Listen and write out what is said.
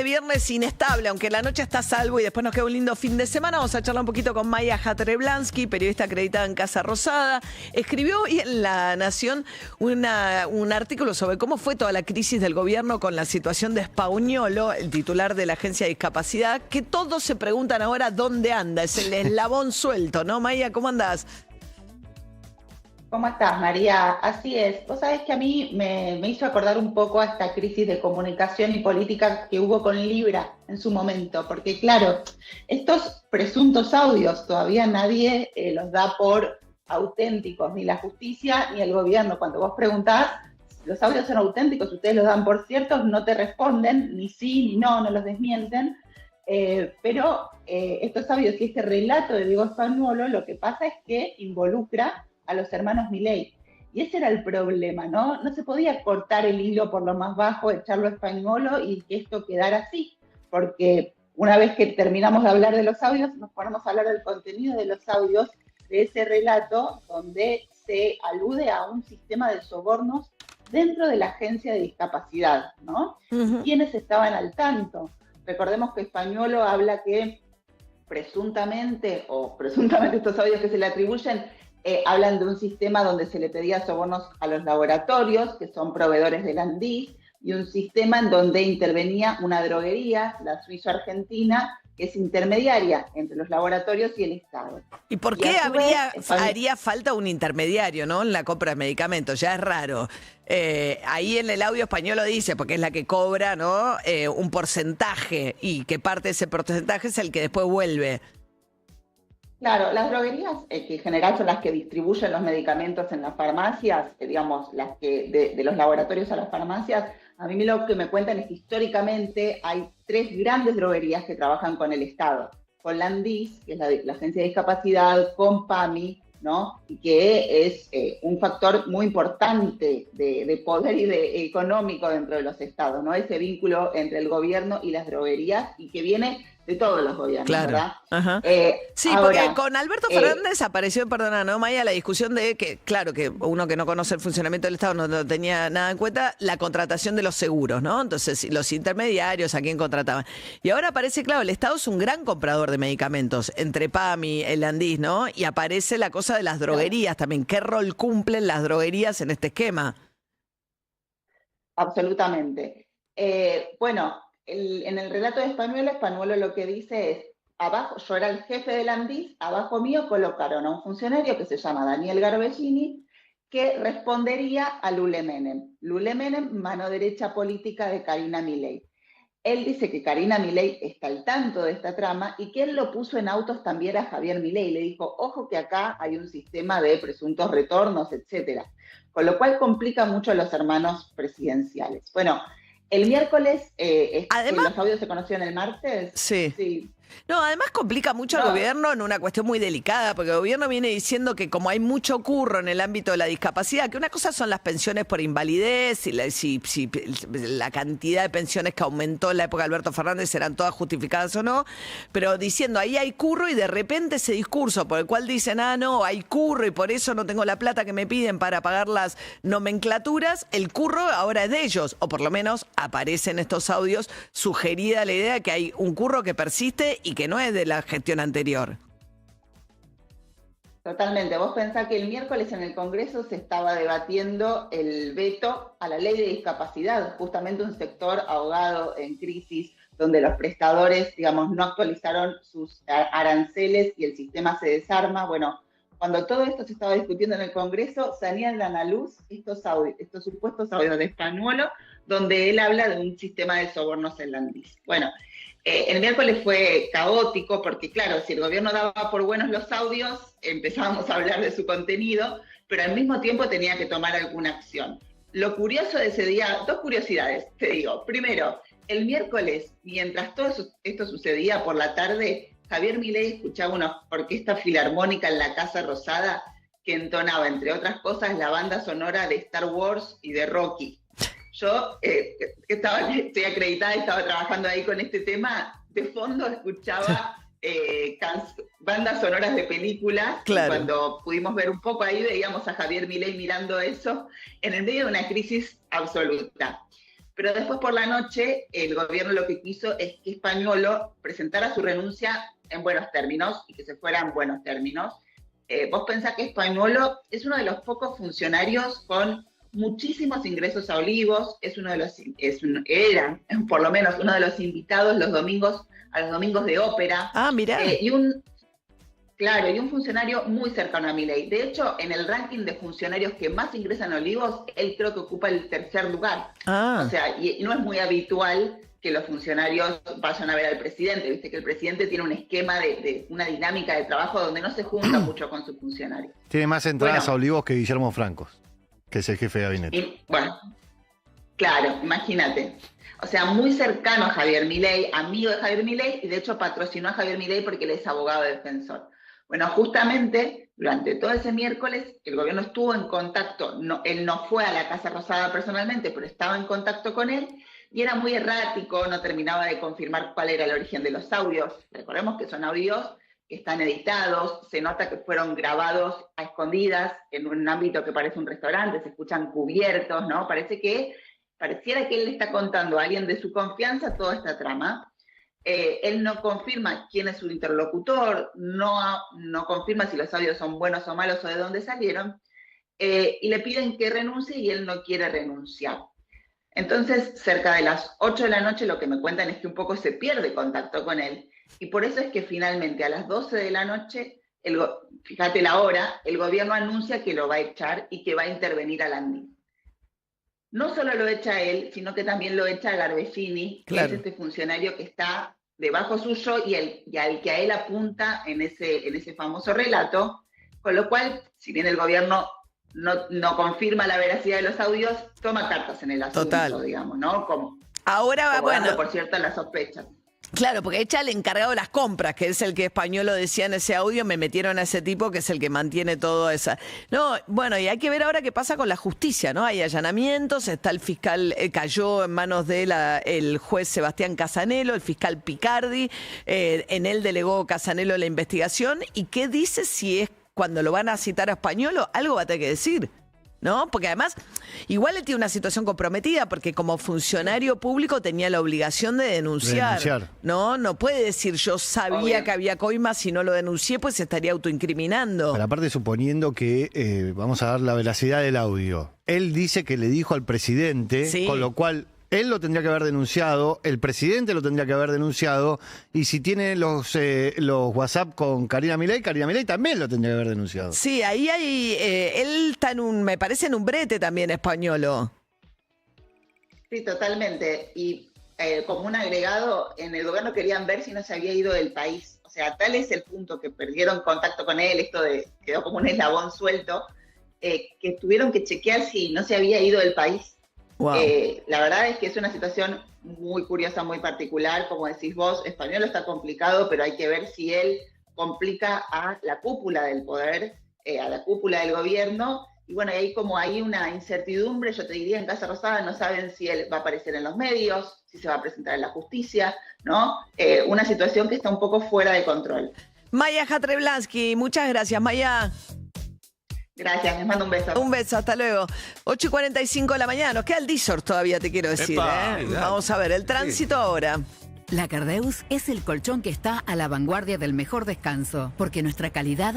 viernes inestable, aunque la noche está a salvo y después nos queda un lindo fin de semana. Vamos a charlar un poquito con Maya Hatreblansky, periodista acreditada en Casa Rosada. Escribió hoy en La Nación un artículo sobre cómo fue toda la crisis del gobierno con la situación de Spagnuolo, el titular de la Agencia de Discapacidad, que todos se preguntan ahora dónde anda. Es el eslabón suelto, ¿no, Maya? ¿Cómo andás? ¿Cómo estás, María? Así es. Vos sabés que a mí me hizo acordar un poco a esta crisis de comunicación y política que hubo con Libra en su momento, porque claro, estos presuntos audios todavía nadie los da por auténticos, ni la justicia ni el gobierno. Cuando vos preguntás, ¿los audios son auténticos? ¿Ustedes los dan por ciertos? No te responden, ni sí ni no los desmienten. Pero estos audios y este relato de Diego Spagnuolo, lo que pasa es que involucra a los hermanos Milei. Y ese era el problema, ¿no? No se podía cortar el hilo por lo más bajo, echarlo a Spagnuolo y que esto quedara así, porque una vez que terminamos de hablar de los audios, nos ponemos a hablar del contenido de los audios, de ese relato donde se alude a un sistema de sobornos dentro de la Agencia de Discapacidad, ¿no? Uh-huh. ¿Quiénes estaban al tanto? Recordemos que Spagnuolo habla que presuntamente estos audios que se le atribuyen hablan de un sistema donde se le pedía sobornos a los laboratorios, que son proveedores del Andiz, y un sistema en donde intervenía una droguería, la suizo-argentina, que es intermediaria entre los laboratorios y el Estado. ¿Y por qué haría falta un intermediario, ¿no? En la compra de medicamentos? Ya es raro. Ahí en el audio español lo dice, porque es la que cobra, ¿no? Un porcentaje, y que parte de ese porcentaje es el que después vuelve. Claro, las droguerías, que en general son las que distribuyen los medicamentos en las farmacias, digamos, las que de los laboratorios a las farmacias, a mí lo que me cuentan es que históricamente hay 3 grandes droguerías que trabajan con el Estado, con la Andiz, que es la Agencia de Discapacidad, con PAMI, ¿no? Y que es un factor muy importante de poder y de económico dentro de los estados, ¿no? Ese vínculo entre el gobierno y las droguerías, y que viene de todos los gobiernos, claro, ¿verdad? Ajá. Sí, ahora, porque con Alberto Fernández apareció, perdona, ¿no, Maya? La discusión de que, claro, que uno que no conoce el funcionamiento del Estado no tenía nada en cuenta, la contratación de los seguros, ¿no? Entonces, los intermediarios, ¿a quién contrataban? Y ahora aparece, claro, el Estado es un gran comprador de medicamentos, entre PAMI, el Andiz, ¿no? Y aparece la cosa de las droguerías también. ¿Qué rol cumplen las droguerías en este esquema? Absolutamente. Bueno, en el relato de Spagnuolo lo que dice es: abajo, yo era el jefe del Andiz, abajo mío colocaron a un funcionario que se llama Daniel Garbellini, que respondería a Lule Menem. Lule Menem, mano derecha política de Karina Milei. Él dice que Karina Milei está al tanto de esta trama y que él lo puso en autos también a Javier Milei. Le dijo, ojo que acá hay un sistema de presuntos retornos, etcétera. Con lo cual complica mucho a los hermanos presidenciales. Bueno, el miércoles, además, los audios se conocieron el martes. Sí. No, además complica mucho al gobierno en una cuestión muy delicada, porque el gobierno viene diciendo que como hay mucho curro en el ámbito de la discapacidad, que una cosa son las pensiones por invalidez, y si la cantidad de pensiones que aumentó en la época de Alberto Fernández eran todas justificadas o no, pero diciendo ahí hay curro, y de repente ese discurso por el cual dicen, no, hay curro y por eso no tengo la plata que me piden para pagar las nomenclaturas, el curro ahora es de ellos, o por lo menos aparece en estos audios sugerida la idea de que hay un curro que persiste y que no es de la gestión anterior. Totalmente. Vos pensás que el miércoles en el Congreso se estaba debatiendo el veto a la ley de discapacidad, justamente un sector ahogado en crisis, donde los prestadores, digamos, no actualizaron sus aranceles y el sistema se desarma. Bueno, cuando todo esto se estaba discutiendo en el Congreso, salían a la luz estos supuestos audios de Spagnuolo, donde él habla de un sistema de sobornos en la Andiz. Bueno, el miércoles fue caótico porque, claro, si el gobierno daba por buenos los audios, empezábamos a hablar de su contenido, pero al mismo tiempo tenía que tomar alguna acción. Lo curioso de ese día, 2 curiosidades, te digo. Primero, el miércoles, mientras todo esto sucedía por la tarde, Javier Milei escuchaba una orquesta filarmónica en la Casa Rosada que entonaba, entre otras cosas, la banda sonora de Star Wars y de Rocky. Yo estoy acreditada, estaba trabajando ahí con este tema, de fondo escuchaba bandas sonoras de películas. Claro. Cuando pudimos ver un poco ahí, veíamos a Javier Milei mirando eso, en el medio de una crisis absoluta. Pero después por la noche el gobierno lo que quiso es que Spagnuolo presentara su renuncia en buenos términos y que se fuera en buenos términos. Vos pensás que Spagnuolo es uno de los pocos funcionarios con muchísimos ingresos a Olivos, era por lo menos uno de los invitados los domingos a los domingos de ópera. Ah, mirá. Y un funcionario muy cercano a Milei. De hecho, en el ranking de funcionarios que más ingresan a Olivos, él creo que ocupa el tercer lugar. O sea, y no es muy habitual que los funcionarios vayan a ver al presidente. Viste que el presidente tiene un esquema de una dinámica de trabajo donde no se junta mucho con sus funcionarios. Tiene más entradas a Olivos que Guillermo Francos, que es el jefe de gabinete. Claro, imagínate. O sea, muy cercano a Javier Milei, amigo de Javier Milei, y de hecho patrocinó a Javier Milei porque él es abogado defensor. Bueno, justamente durante todo ese miércoles el gobierno estuvo en contacto, él no fue a la Casa Rosada personalmente, pero estaba en contacto con él, y era muy errático, no terminaba de confirmar cuál era el origen de los audios. Recordemos que son audios que están editados, se nota que fueron grabados a escondidas en un ámbito que parece un restaurante, se escuchan cubiertos, ¿no? Pareciera que él le está contando a alguien de su confianza toda esta trama. Él no confirma quién es su interlocutor, no confirma si los audios son buenos o malos o de dónde salieron, y le piden que renuncie y él no quiere renunciar. Entonces, cerca de las 8 de la noche lo que me cuentan es que un poco se pierde contacto con él, y por eso es que finalmente a las 12 de la noche, fíjate la hora, el gobierno anuncia que lo va a echar y que va a intervenir a Landín. No solo lo echa a él, sino que también lo echa a Garbellini, que es este funcionario que está debajo suyo y al que a él apunta en ese famoso relato, con lo cual, si bien el gobierno no confirma la veracidad de los audios, toma cartas en el asunto, digamos, ¿no? Ahora, dando, por cierto, las sospechas. Claro, porque echa al encargado de las compras, que es el que Spagnuolo decía en ese audio, me metieron a ese tipo que es el que mantiene todo esa. No, bueno, y hay que ver ahora qué pasa con la justicia, ¿no? Hay allanamientos, está el fiscal, cayó en manos de el juez Sebastián Casanelo, el fiscal Picardi, en él delegó Casanelo la investigación, y qué dice si es cuando lo van a citar a Spagnuolo, algo va a tener que decir, ¿no? Porque además, igual él tiene una situación comprometida, porque como funcionario público tenía la obligación de denunciar. No puede decir yo sabía que había coimas, si no lo denuncié, pues se estaría autoincriminando. Pero aparte, suponiendo que, vamos a dar la veracidad del audio, él dice que le dijo al presidente, con lo cual él lo tendría que haber denunciado, el presidente lo tendría que haber denunciado, y si tiene los WhatsApp con Karina Milei también lo tendría que haber denunciado. Sí, ahí hay, él está me parece en un brete también, Spagnuolo. Sí, totalmente. Y como un agregado, en el gobierno querían ver si no se había ido del país. O sea, tal es el punto que perdieron contacto con él, quedó como un eslabón suelto, que tuvieron que chequear si no se había ido del país. Wow. La verdad es que es una situación muy curiosa, muy particular. Como decís vos, Spagnuolo está complicado, pero hay que ver si él complica a la cúpula del poder, a la cúpula del gobierno. Y bueno, ahí como hay una incertidumbre, yo te diría, en Casa Rosada no saben si él va a aparecer en los medios, si se va a presentar en la justicia, ¿no? Una situación que está un poco fuera de control. Maya Hatreblansky, muchas gracias, Maya. Gracias, les mando un beso. Un beso, hasta luego. 8:45 de la mañana, nos queda el Dizor todavía, te quiero decir. Vamos a ver, el tránsito ahora. La Cardeus es el colchón que está a la vanguardia del mejor descanso, porque nuestra calidad